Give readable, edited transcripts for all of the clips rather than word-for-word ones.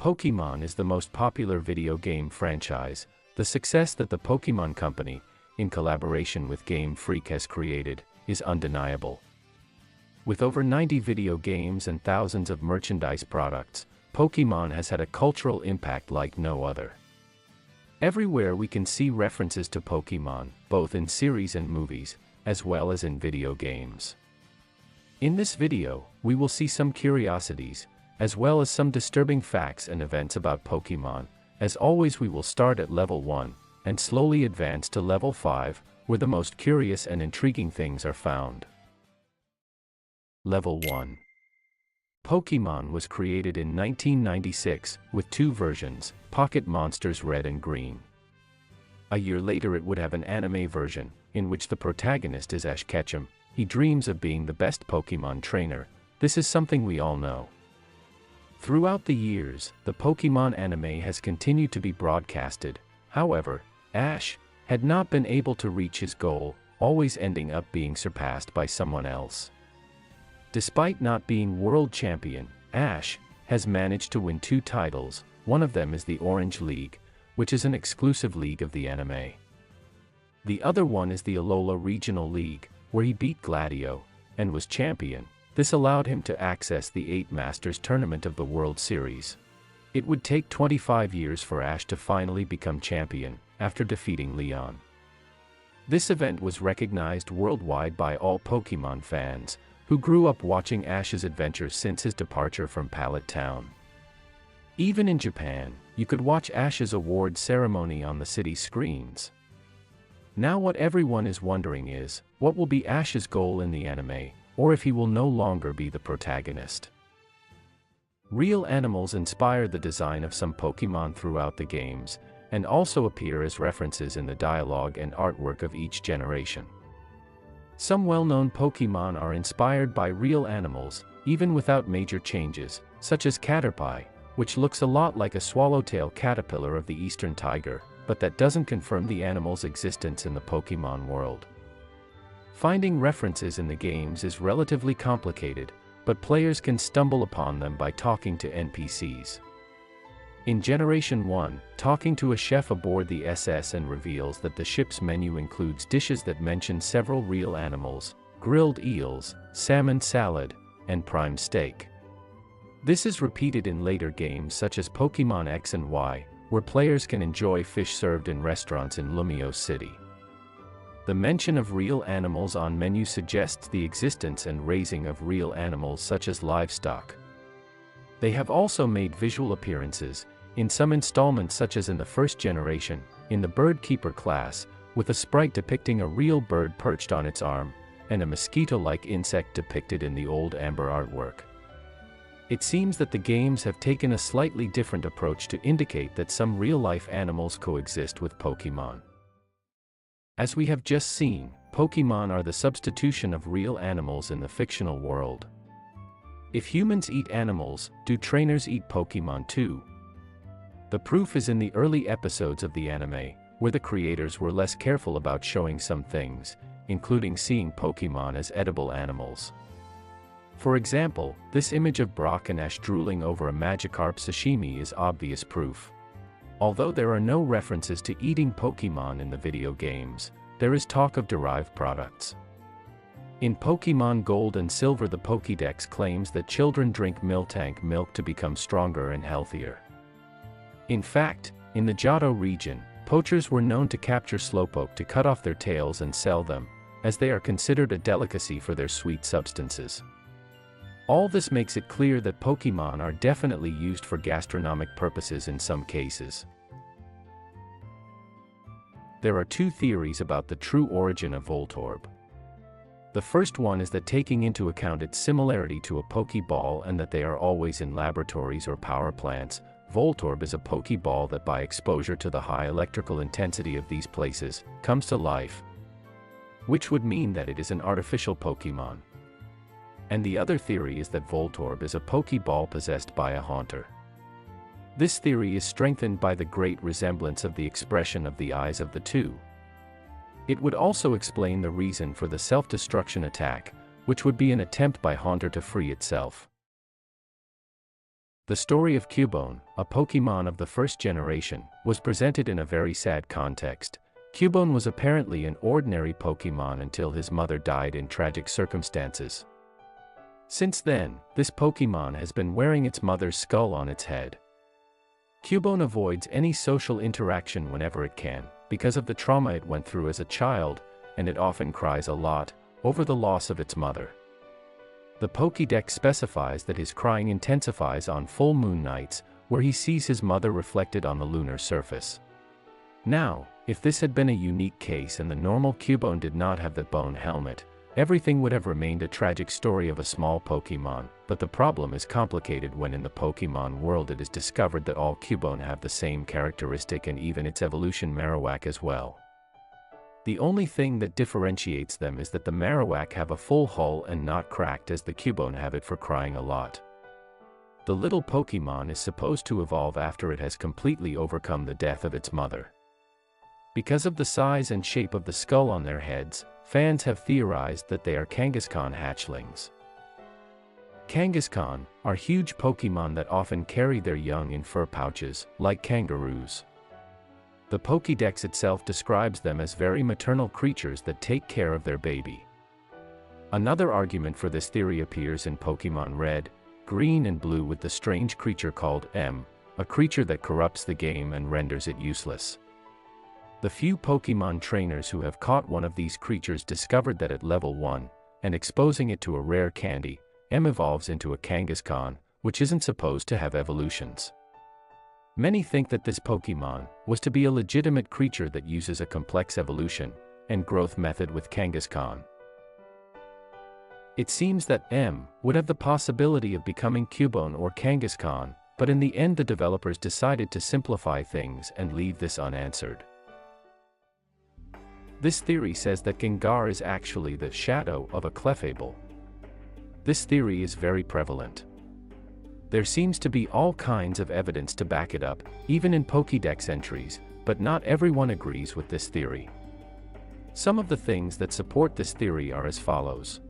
Pokémon is the most popular video game franchise. The success that the Pokémon Company, in collaboration with Game Freak, has created, is undeniable. With over 90 video games and thousands of merchandise products, Pokémon has had a cultural impact like no other. Everywhere we can see references to Pokémon, both in series and movies, as well as in video games. In this video, we will see some curiosities, as well as some disturbing facts and events about Pokémon. As always, we will start at level 1, and slowly advance to level 5, where the most curious and intriguing things are found. Level 1. Pokémon was created in 1996, with two versions, Pocket Monsters Red and Green. A year later it would have an anime version, in which the protagonist is Ash Ketchum. He dreams of being the best Pokémon trainer. This is something we all know. Throughout the years, the Pokémon anime has continued to be broadcasted. However, Ash had not been able to reach his goal, always ending up being surpassed by someone else. Despite not being world champion, Ash has managed to win 2 titles. One of them is the Orange League, which is an exclusive league of the anime. The other one is the Alola Regional League, where he beat Gladio and was champion. This allowed him to access the 8 Masters tournament of the World Series. It would take 25 years for Ash to finally become champion, after defeating Leon. This event was recognized worldwide by all Pokémon fans, who grew up watching Ash's adventures since his departure from Pallet Town. Even in Japan, you could watch Ash's award ceremony on the city screens. Now what everyone is wondering is, what will be Ash's goal in the anime, or if he will no longer be the protagonist. Real animals inspire the design of some Pokémon throughout the games, and also appear as references in the dialogue and artwork of each generation. Some well-known Pokémon are inspired by real animals, even without major changes, such as Caterpie, which looks a lot like a swallowtail caterpillar of the eastern tiger, but that doesn't confirm the animal's existence in the Pokémon world. Finding references in the games is relatively complicated, but players can stumble upon them by talking to NPCs. In Generation 1, talking to a chef aboard the SS and reveals that the ship's menu includes dishes that mention several real animals: grilled eels, salmon salad, and prime steak. This is repeated in later games such as Pokémon X and Y, where players can enjoy fish served in restaurants in Lumiose City. The mention of real animals on menu suggests the existence and raising of real animals such as livestock. They have also made visual appearances, in some installments such as in the first generation, in the Bird Keeper class, with a sprite depicting a real bird perched on its arm, and a mosquito-like insect depicted in the old amber artwork. It seems that the games have taken a slightly different approach to indicate that some real-life animals coexist with Pokémon. As we have just seen, Pokémon are the substitution of real animals in the fictional world. If humans eat animals, do trainers eat Pokémon too? The proof is in the early episodes of the anime, where the creators were less careful about showing some things, including seeing Pokémon as edible animals. For example, this image of Brock and Ash drooling over a Magikarp sashimi is obvious proof. Although there are no references to eating Pokémon in the video games, there is talk of derived products. In Pokémon Gold and Silver, the Pokédex claims that children drink Miltank milk to become stronger and healthier. In fact, in the Johto region, poachers were known to capture Slowpoke to cut off their tails and sell them, as they are considered a delicacy for their sweet substances. All this makes it clear that Pokémon are definitely used for gastronomic purposes in some cases. There are 2 theories about the true origin of Voltorb. The first one is that taking into account its similarity to a Pokéball and that they are always in laboratories or power plants, Voltorb is a Pokéball that by exposure to the high electrical intensity of these places, comes to life. Which would mean that it is an artificial Pokémon. And the other theory is that Voltorb is a Pokéball possessed by a haunter. This theory is strengthened by the great resemblance of the expression of the eyes of the two. It would also explain the reason for the self-destruction attack, which would be an attempt by Haunter to free itself. The story of Cubone, a Pokémon of the first generation, was presented in a very sad context. Cubone was apparently an ordinary Pokémon until his mother died in tragic circumstances. Since then, this Pokémon has been wearing its mother's skull on its head. Cubone avoids any social interaction whenever it can, because of the trauma it went through as a child, and it often cries a lot over the loss of its mother. The Pokédex specifies that his crying intensifies on full moon nights, where he sees his mother reflected on the lunar surface. Now, if this had been a unique case and the normal Cubone did not have the bone helmet, everything would have remained a tragic story of a small Pokémon, but the problem is complicated when in the Pokémon world it is discovered that all Cubone have the same characteristic and even its evolution Marowak as well. The only thing that differentiates them is that the Marowak have a full hull and not cracked as the Cubone have it for crying a lot. The little Pokémon is supposed to evolve after it has completely overcome the death of its mother. Because of the size and shape of the skull on their heads, fans have theorized that they are Kangaskhan hatchlings. Kangaskhan are huge Pokémon that often carry their young in fur pouches, like kangaroos. The Pokédex itself describes them as very maternal creatures that take care of their baby. Another argument for this theory appears in Pokémon Red, Green and Blue with the strange creature called M, a creature that corrupts the game and renders it useless. The few Pokémon trainers who have caught one of these creatures discovered that at level 1, and exposing it to a rare candy, M evolves into a Kangaskhan, which isn't supposed to have evolutions. Many think that this Pokémon was to be a legitimate creature that uses a complex evolution and growth method with Kangaskhan. It seems that M would have the possibility of becoming Cubone or Kangaskhan, but in the end the developers decided to simplify things and leave this unanswered. This theory says that Gengar is actually the shadow of a Clefable. This theory is very prevalent. There seems to be all kinds of evidence to back it up, even in Pokédex entries, but not everyone agrees with this theory. Some of the things that support this theory are as follows.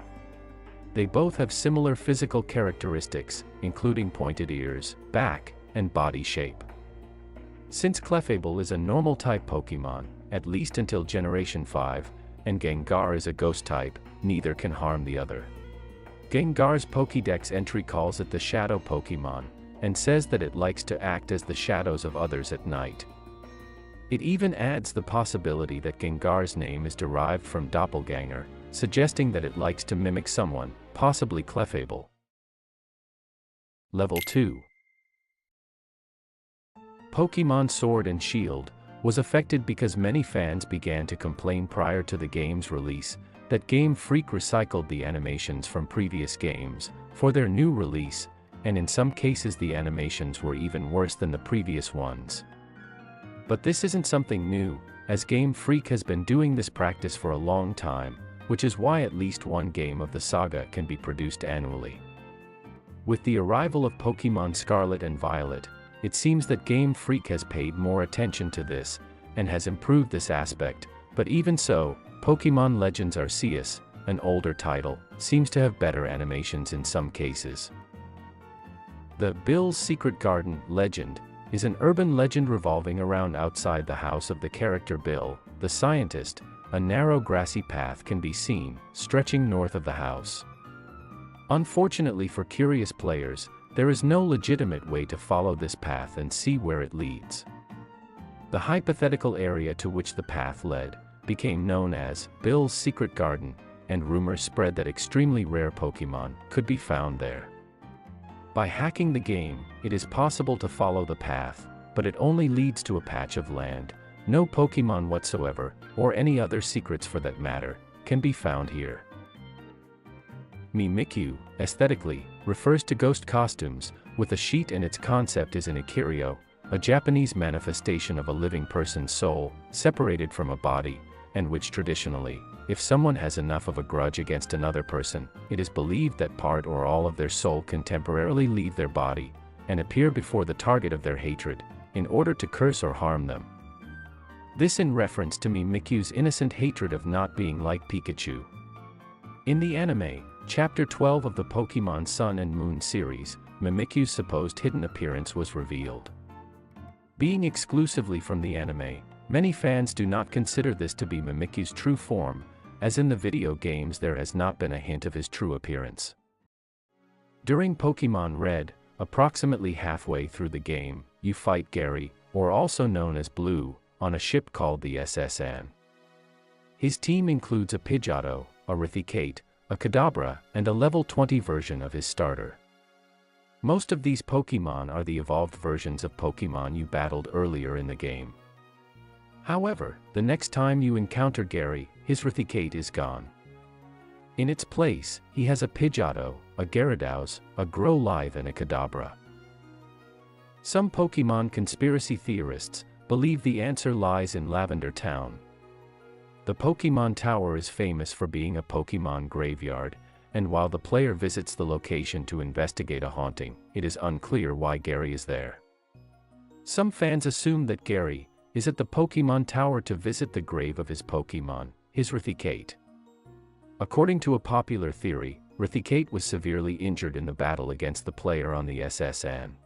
They both have similar physical characteristics, including pointed ears, back, and body shape. Since Clefable is a normal-type Pokémon, at least until Generation 5, and Gengar is a ghost type, neither can harm the other. Gengar's Pokédex entry calls it the Shadow Pokémon, and says that it likes to act as the shadows of others at night. It even adds the possibility that Gengar's name is derived from doppelganger, suggesting that it likes to mimic someone, possibly Clefable. Level 2. Pokémon Sword and Shield was affected because many fans began to complain prior to the game's release that Game Freak recycled the animations from previous games for their new release, and in some cases the animations were even worse than the previous ones. But this isn't something new, as Game Freak has been doing this practice for a long time, which is why at least one game of the saga can be produced annually. With the arrival of Pokémon Scarlet and Violet, it seems that Game Freak has paid more attention to this, and has improved this aspect, but even so, Pokémon Legends Arceus, an older title, seems to have better animations in some cases. The Bill's Secret Garden legend is an urban legend revolving around outside the house of the character Bill, the scientist. A narrow grassy path can be seen, stretching north of the house. Unfortunately for curious players, there is no legitimate way to follow this path and see where it leads. The hypothetical area to which the path led became known as Bill's Secret Garden, and rumors spread that extremely rare Pokémon could be found there. By hacking the game, it is possible to follow the path, but it only leads to a patch of land. No Pokémon whatsoever, or any other secrets for that matter, can be found here. Mimikyu, aesthetically, refers to ghost costumes, with a sheet, and its concept is an Ikiryo, a Japanese manifestation of a living person's soul, separated from a body, and which traditionally, if someone has enough of a grudge against another person, it is believed that part or all of their soul can temporarily leave their body, and appear before the target of their hatred, in order to curse or harm them. This in reference to Mimikyu's innocent hatred of not being like Pikachu. In the anime, Chapter 12 of the Pokémon Sun and Moon series, Mimikyu's supposed hidden appearance was revealed. Being exclusively from the anime, many fans do not consider this to be Mimikyu's true form, as in the video games there has not been a hint of his true appearance. During Pokémon Red, approximately halfway through the game, you fight Gary, or also known as Blue, on a ship called the SS Anne. His team includes a Pidgeotto, a Raticate, a Kadabra, and a level 20 version of his starter. Most of these Pokémon are the evolved versions of Pokémon you battled earlier in the game. However, the next time you encounter Gary, his Raticate is gone. In its place, he has a Pidgeotto, a Gyarados, a Growlithe and a Kadabra. Some Pokémon conspiracy theorists believe the answer lies in Lavender Town. The Pokémon Tower is famous for being a Pokémon graveyard, and while the player visits the location to investigate a haunting, it is unclear why Gary is there. Some fans assume that Gary is at the Pokémon Tower to visit the grave of his Pokémon, his Raticate. According to a popular theory, Raticate was severely injured in the battle against the player on the SS Anne.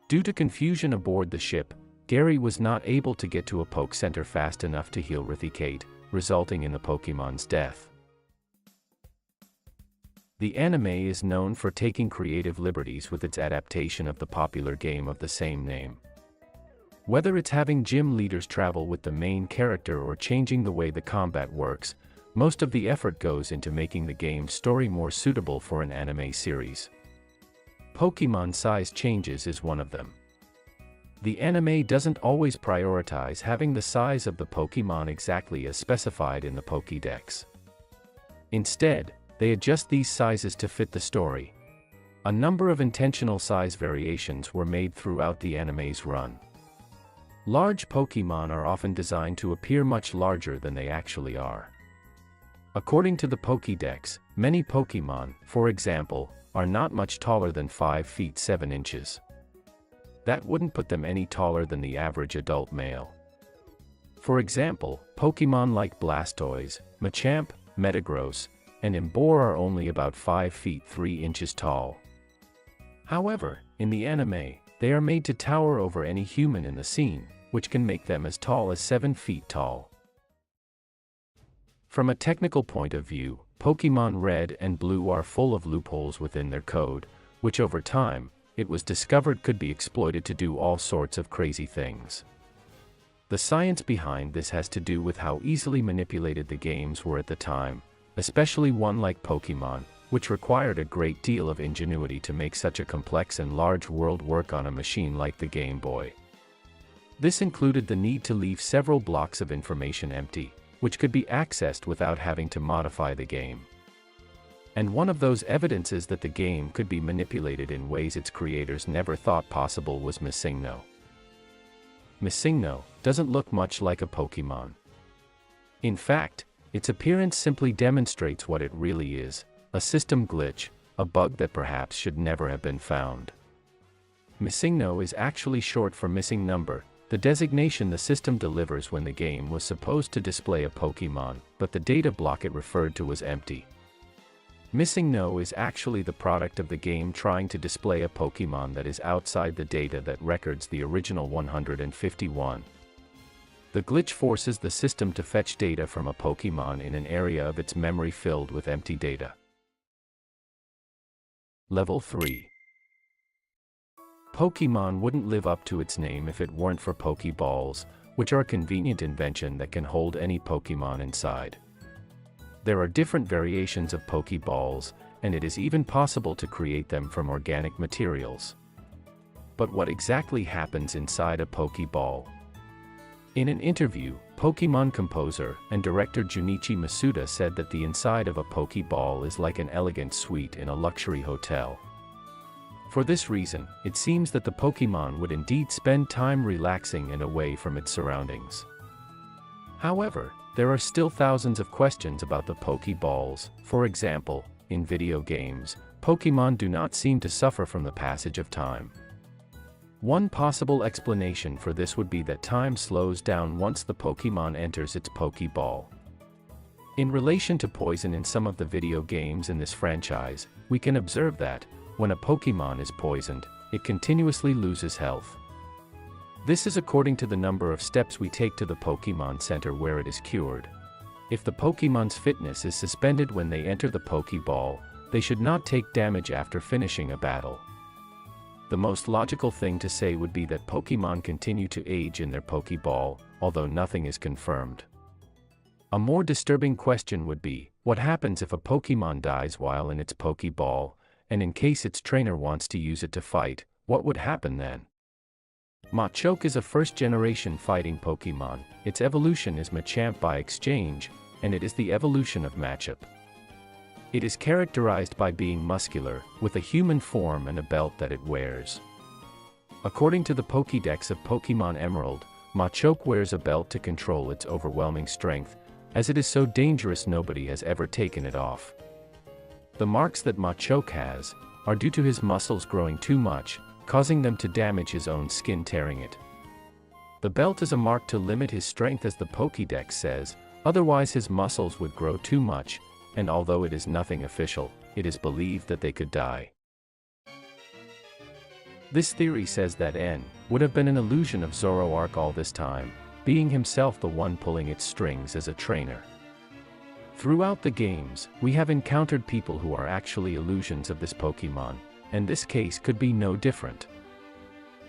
Due to confusion aboard the ship, Gary was not able to get to a Poke Center fast enough to heal Raticate, resulting in the Pokémon's death. The anime is known for taking creative liberties with its adaptation of the popular game of the same name. Whether it's having gym leaders travel with the main character or changing the way the combat works, most of the effort goes into making the game's story more suitable for an anime series. Pokémon size changes is one of them. The anime doesn't always prioritize having the size of the Pokémon exactly as specified in the Pokédex. Instead, they adjust these sizes to fit the story. A number of intentional size variations were made throughout the anime's run. Large Pokémon are often designed to appear much larger than they actually are. According to the Pokédex, many Pokémon, for example, are not much taller than 5 feet 7 inches. That wouldn't put them any taller than the average adult male. For example, Pokémon like Blastoise, Machamp, Metagross, and Emboar are only about 5 feet 3 inches tall. However, in the anime, they are made to tower over any human in the scene, which can make them as tall as 7 feet tall. From a technical point of view, Pokémon Red and Blue are full of loopholes within their code, which over time, it was discovered could be exploited to do all sorts of crazy things. The science behind this has to do with how easily manipulated the games were at the time, especially one like Pokémon, which required a great deal of ingenuity to make such a complex and large world work on a machine like the Game Boy. This included the need to leave several blocks of information empty, which could be accessed without having to modify the game. And one of those evidences that the game could be manipulated in ways its creators never thought possible was Missingno. Missingno doesn't look much like a Pokémon. In fact, its appearance simply demonstrates what it really is, a system glitch, a bug that perhaps should never have been found. Missingno is actually short for missing number, the designation the system delivers when the game was supposed to display a Pokémon, but the data block it referred to was empty. Missingno is actually the product of the game trying to display a Pokémon that is outside the data that records the original 151. The glitch forces the system to fetch data from a Pokémon in an area of its memory filled with empty data. Level 3. Pokémon wouldn't live up to its name if it weren't for Pokéballs, which are a convenient invention that can hold any Pokémon inside. There are different variations of Pokéballs, and it is even possible to create them from organic materials. But what exactly happens inside a Pokéball? In an interview, Pokémon composer and director Junichi Masuda said that the inside of a Pokéball is like an elegant suite in a luxury hotel. For this reason, it seems that the Pokémon would indeed spend time relaxing and away from its surroundings. However, there are still thousands of questions about the Pokéballs. For example, in video games, Pokémon do not seem to suffer from the passage of time. One possible explanation for this would be that time slows down once the Pokémon enters its Pokéball. In relation to poison in some of the video games in this franchise, we can observe that, when a Pokémon is poisoned, it continuously loses health. This is according to the number of steps we take to the Pokémon Center where it is cured. If the Pokémon's fitness is suspended when they enter the Pokéball, they should not take damage after finishing a battle. The most logical thing to say would be that Pokémon continue to age in their Pokéball, although nothing is confirmed. A more disturbing question would be, what happens if a Pokémon dies while in its Pokéball, and in case its trainer wants to use it to fight, what would happen then? Machoke is a first-generation fighting Pokémon. Its evolution is Machamp by exchange, and it is the evolution of Machop. It is characterized by being muscular, with a human form and a belt that it wears. According to the Pokédex of Pokémon Emerald, Machoke wears a belt to control its overwhelming strength, as it is so dangerous nobody has ever taken it off. The marks that Machoke has are due to his muscles growing too much, causing them to damage his own skin, tearing it. The belt is a mark to limit his strength, as the Pokédex says, otherwise his muscles would grow too much, and although it is nothing official, it is believed that they could die. This theory says that N would have been an illusion of Zoroark all this time, being himself the one pulling its strings as a trainer. Throughout the games, we have encountered people who are actually illusions of this Pokémon, and this case could be no different.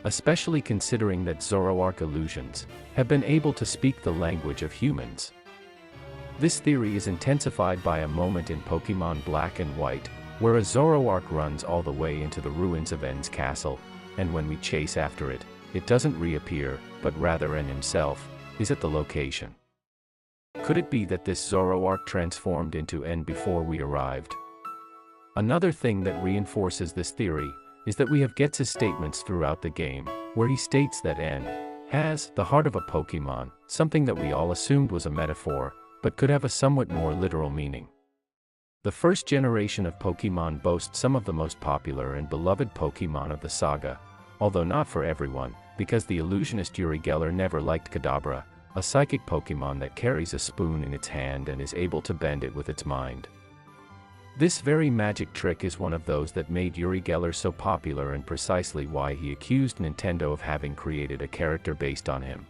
Especially considering that Zoroark illusions have been able to speak the language of humans. This theory is intensified by a moment in Pokémon Black and White, where a Zoroark runs all the way into the ruins of N's castle, and when we chase after it, it doesn't reappear, but rather N himself is at the location. Could it be that this Zoroark transformed into N before we arrived? Another thing that reinforces this theory is that we have Gets's statements throughout the game, where he states that N has the heart of a Pokémon, something that we all assumed was a metaphor, but could have a somewhat more literal meaning. The first generation of Pokémon boasts some of the most popular and beloved Pokémon of the saga, although not for everyone, because the illusionist Uri Geller never liked Kadabra, a psychic Pokémon that carries a spoon in its hand and is able to bend it with its mind. This very magic trick is one of those that made Uri Geller so popular and precisely why he accused Nintendo of having created a character based on him.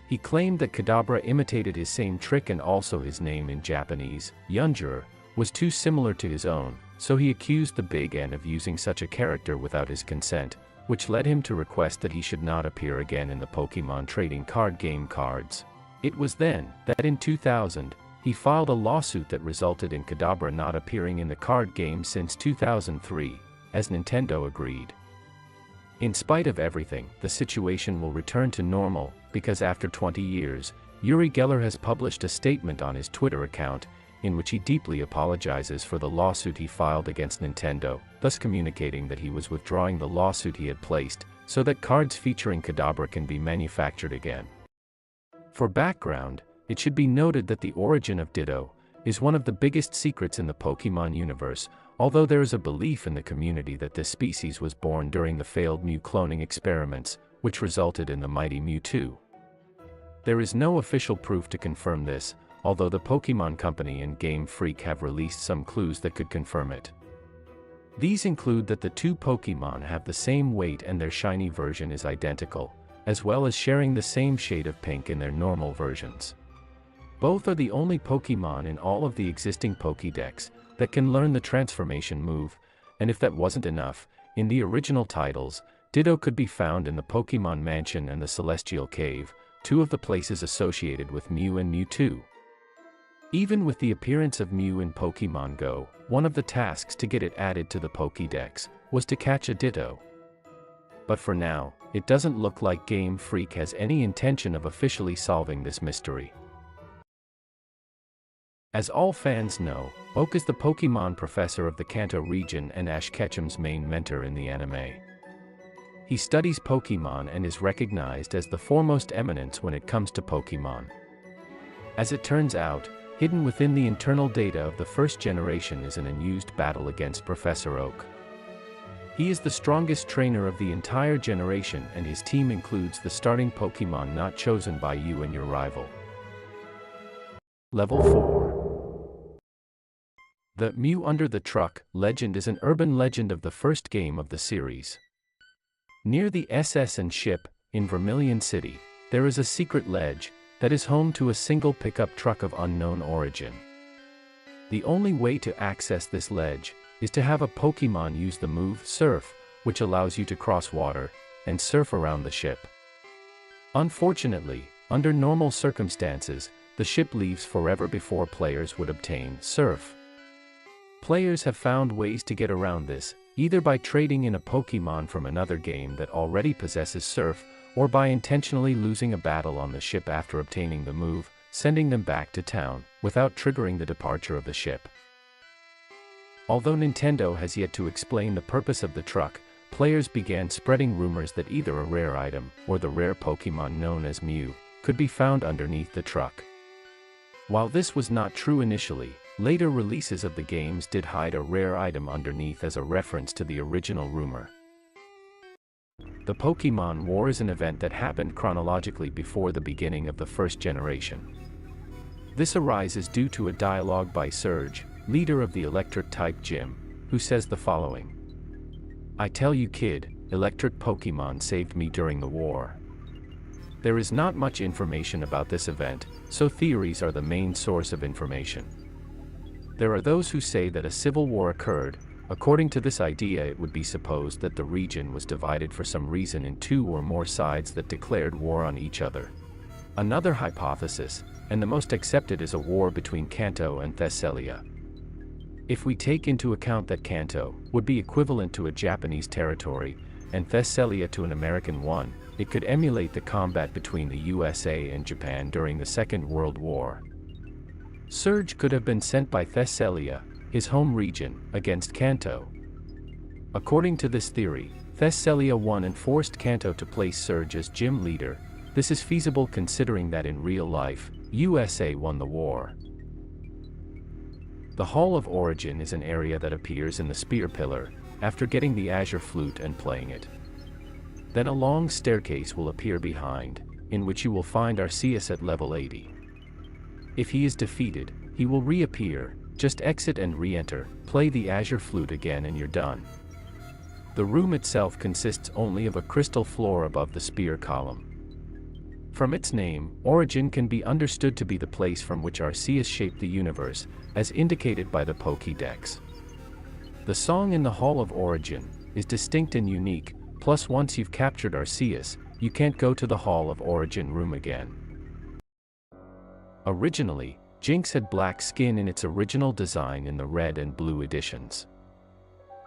He claimed that Kadabra imitated his same trick, and also his name in Japanese, Yunjur, was too similar to his own, so he accused the Big N of using such a character without his consent, which led him to request that he should not appear again in the Pokémon trading card game cards. It was then that in 2000, he filed a lawsuit that resulted in Kadabra not appearing in the card game since 2003, as Nintendo agreed. In spite of everything, the situation will return to normal, because after 20 years, Uri Geller has published a statement on his Twitter account, in which he deeply apologizes for the lawsuit he filed against Nintendo, thus communicating that he was withdrawing the lawsuit he had placed, so that cards featuring Kadabra can be manufactured again. For background, it should be noted that the origin of Ditto is one of the biggest secrets in the Pokémon universe, although there is a belief in the community that this species was born during the failed Mew cloning experiments, which resulted in the mighty Mewtwo. There is no official proof to confirm this, although the Pokémon Company and Game Freak have released some clues that could confirm it. These include that the two Pokémon have the same weight and their shiny version is identical, as well as sharing the same shade of pink in their normal versions. Both are the only Pokémon in all of the existing Pokédex that can learn the transformation move, and if that wasn't enough, in the original titles, Ditto could be found in the Pokémon Mansion and the Celestial Cave, two of the places associated with Mew and Mewtwo. Even with the appearance of Mew in Pokémon Go, one of the tasks to get it added to the Pokédex was to catch a Ditto. But for now, it doesn't look like Game Freak has any intention of officially solving this mystery. As all fans know, Oak is the Pokémon professor of the Kanto region and Ash Ketchum's main mentor in the anime. He studies Pokémon and is recognized as the foremost eminence when it comes to Pokémon. As it turns out, hidden within the internal data of the first generation is an unused battle against Professor Oak. He is the strongest trainer of the entire generation, and his team includes the starting Pokémon not chosen by you and your rival. Level 4. The Mew Under the Truck legend is an urban legend of the first game of the series. Near the SS and ship, in Vermilion City, there is a secret ledge that is home to a single pickup truck of unknown origin. The only way to access this ledge is to have a Pokémon use the move Surf, which allows you to cross water and surf around the ship. Unfortunately, under normal circumstances, the ship leaves forever before players would obtain Surf. Players have found ways to get around this, either by trading in a Pokémon from another game that already possesses Surf, or by intentionally losing a battle on the ship after obtaining the move, sending them back to town, without triggering the departure of the ship. Although Nintendo has yet to explain the purpose of the truck, players began spreading rumors that either a rare item, or the rare Pokémon known as Mew, could be found underneath the truck. While this was not true initially, later releases of the games did hide a rare item underneath as a reference to the original rumor. The Pokémon War is an event that happened chronologically before the beginning of the first generation. This arises due to a dialogue by Surge, leader of the Electric-type gym, who says the following. "I tell you kid, electric Pokémon saved me during the war." There is not much information about this event, so theories are the main source of information. There are those who say that a civil war occurred. According to this idea, it would be supposed that the region was divided for some reason in two or more sides that declared war on each other. Another hypothesis, and the most accepted, is a war between Kanto and Thessalia. If we take into account that Kanto would be equivalent to a Japanese territory, and Thessalia to an American one, it could emulate the combat between the USA and Japan during the Second World War. Surge could have been sent by Thessalia, his home region, against Kanto. According to this theory, Thessalia won and forced Kanto to place Surge as gym leader. This is feasible considering that in real life, USA won the war. The Hall of Origin is an area that appears in the Spear Pillar, after getting the Azure Flute and playing it. Then a long staircase will appear behind, in which you will find Arceus at level 80. If he is defeated, he will reappear. Just exit and re-enter, play the Azure Flute again and you're done. The room itself consists only of a crystal floor above the spear column. From its name, Origin can be understood to be the place from which Arceus shaped the universe, as indicated by the Pokédex. The song in the Hall of Origin is distinct and unique, plus once you've captured Arceus, you can't go to the Hall of Origin room again. Originally, Jinx had black skin in its original design in the red and blue editions.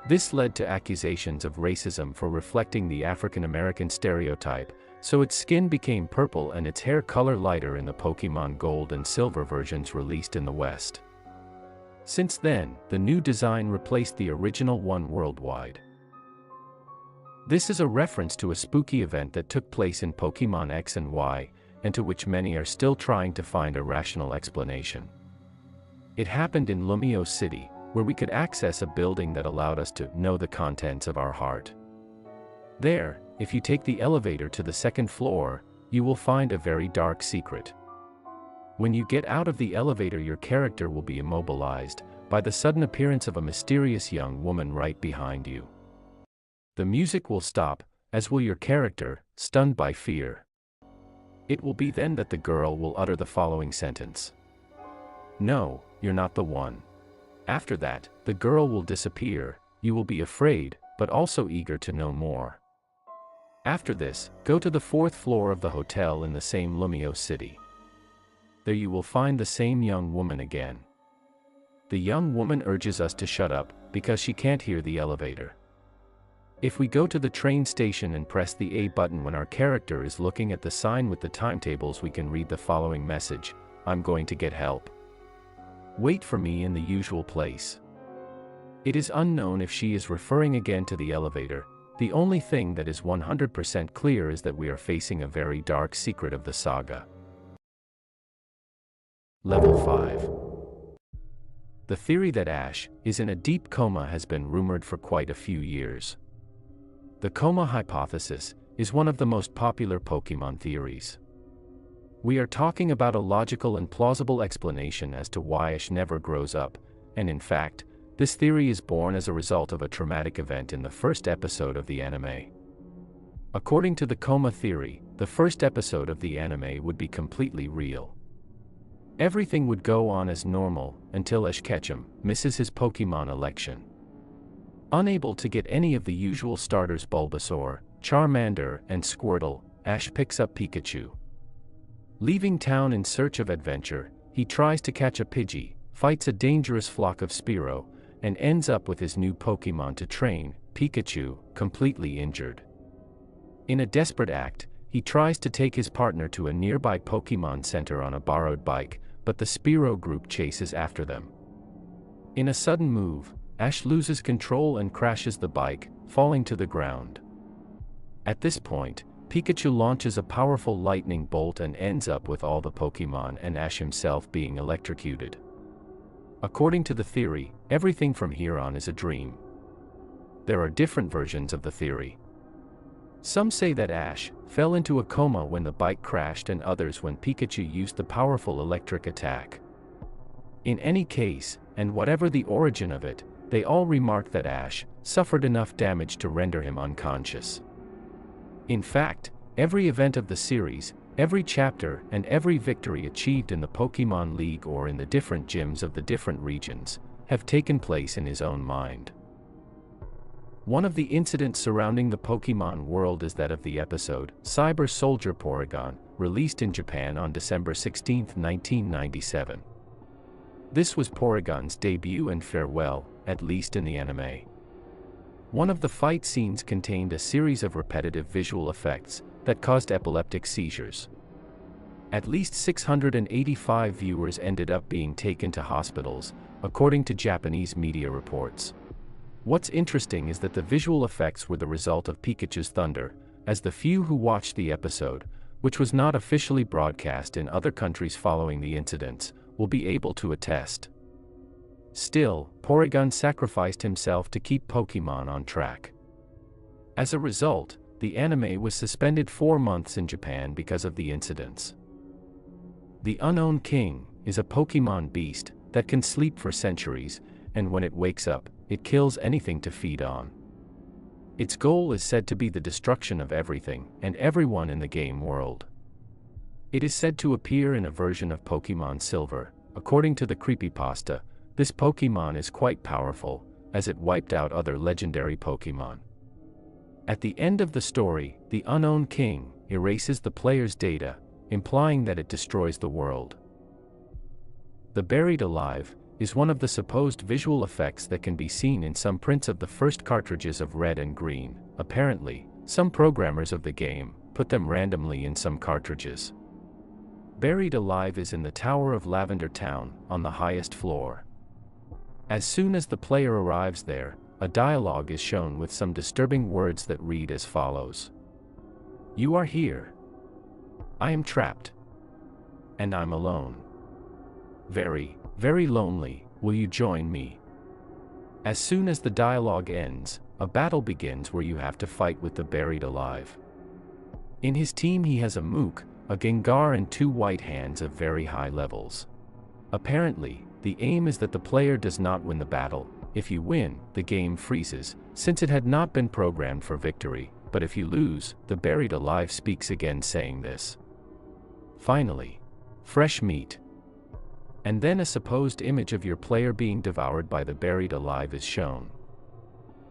This led to accusations of racism for reflecting the African American stereotype, so its skin became purple and its hair color lighter in the Pokémon Gold and Silver versions released in the West. Since then, the new design replaced the original one worldwide. This is a reference to a spooky event that took place in Pokémon X and Y, and to which many are still trying to find a rational explanation. It happened in Lumio City, where we could access a building that allowed us to know the contents of our heart. There, if you take the elevator to the second floor, you will find a very dark secret. When you get out of the elevator, your character will be immobilized by the sudden appearance of a mysterious young woman right behind you. The music will stop, as will your character, stunned by fear. It will be then that the girl will utter the following sentence. "No, you're not the one." After that, the girl will disappear. You will be afraid, but also eager to know more. After this, go to the 4th floor of the hotel in the same Lumio City. There you will find the same young woman again. The young woman urges us to shut up, because she can't hear the elevator. If we go to the train station and press the A button when our character is looking at the sign with the timetables, we can read the following message: "I'm going to get help. Wait for me in the usual place." It is unknown if she is referring again to the elevator. The only thing that is 100% clear is that we are facing a very dark secret of the saga. Level 5. The theory that Ash is in a deep coma has been rumored for quite a few years. The coma hypothesis is one of the most popular Pokémon theories. We are talking about a logical and plausible explanation as to why Ash never grows up, and in fact, this theory is born as a result of a traumatic event in the first episode of the anime. According to the coma theory, the first episode of the anime would be completely real. Everything would go on as normal until Ash Ketchum misses his Pokémon election. Unable to get any of the usual starters Bulbasaur, Charmander, and Squirtle, Ash picks up Pikachu. Leaving town in search of adventure, he tries to catch a Pidgey, fights a dangerous flock of Spearow, and ends up with his new Pokémon to train, Pikachu, completely injured. In a desperate act, he tries to take his partner to a nearby Pokémon Center on a borrowed bike, but the Spearow group chases after them. In a sudden move, Ash loses control and crashes the bike, falling to the ground. At this point, Pikachu launches a powerful lightning bolt and ends up with all the Pokémon and Ash himself being electrocuted. According to the theory, everything from here on is a dream. There are different versions of the theory. Some say that Ash fell into a coma when the bike crashed, and others when Pikachu used the powerful electric attack. In any case, and whatever the origin of it, they all remark that Ash suffered enough damage to render him unconscious. In fact, every event of the series, every chapter, and every victory achieved in the Pokémon League or in the different gyms of the different regions have taken place in his own mind. One of the incidents surrounding the Pokémon world is that of the episode Cyber Soldier Porygon, released in Japan on December 16, 1997. This was Porygon's debut and farewell, at least in the anime. One of the fight scenes contained a series of repetitive visual effects that caused epileptic seizures. At least 685 viewers ended up being taken to hospitals, according to Japanese media reports. What's interesting is that the visual effects were the result of Pikachu's thunder, as the few who watched the episode, which was not officially broadcast in other countries following the incidents, will be able to attest. Still, Porygon sacrificed himself to keep Pokémon on track. As a result, the anime was suspended 4 months in Japan because of the incidents. The Unknown King is a Pokémon beast that can sleep for centuries, and when it wakes up, it kills anything to feed on. Its goal is said to be the destruction of everything and everyone in the game world. It is said to appear in a version of Pokémon Silver. According to the creepypasta, this Pokémon is quite powerful, as it wiped out other legendary Pokémon. At the end of the story, the Unknown King erases the player's data, implying that it destroys the world. The Buried Alive is one of the supposed visual effects that can be seen in some prints of the first cartridges of Red and Green. Apparently, some programmers of the game put them randomly in some cartridges. Buried Alive is in the Tower of Lavender Town, on the highest floor. As soon as the player arrives there, a dialogue is shown with some disturbing words that read as follows. "You are here. I am trapped. And I'm alone. Very, very lonely. Will you join me?" As soon as the dialogue ends, a battle begins where you have to fight with the Buried Alive. In his team he has a Mook, a Gengar, and 2 White Hands of very high levels. Apparently, the aim is that the player does not win the battle. If you win, the game freezes, since it had not been programmed for victory, but if you lose, the Buried Alive speaks again saying this. Finally, fresh meat. And then a supposed image of your player being devoured by the Buried Alive is shown.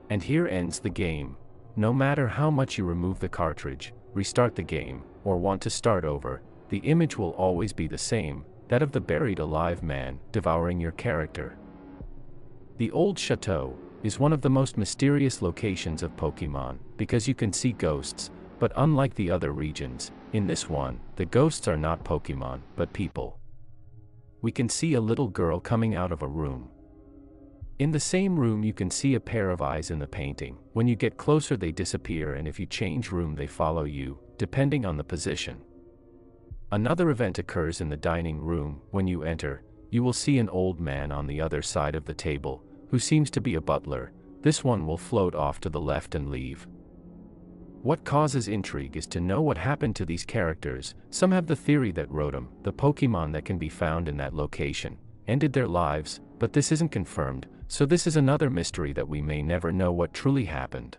And here ends the game. No matter how much you remove the cartridge, restart the game, or want to start over, the image will always be the same, that of the Buried Alive man devouring your character. The Old Chateau is one of the most mysterious locations of Pokémon, because you can see ghosts, but unlike the other regions, in this one, the ghosts are not Pokémon, but people. We can see a little girl coming out of a room. In the same room you can see a pair of eyes in the painting. When you get closer they disappear, and if you change room they follow you, depending on the position. Another event occurs in the dining room. When you enter, you will see an old man on the other side of the table, who seems to be a butler. This one will float off to the left and leave. What causes intrigue is to know what happened to these characters. Some have the theory that Rotom, the Pokémon that can be found in that location, ended their lives, But this isn't confirmed, so this is another mystery that we may never know what truly happened.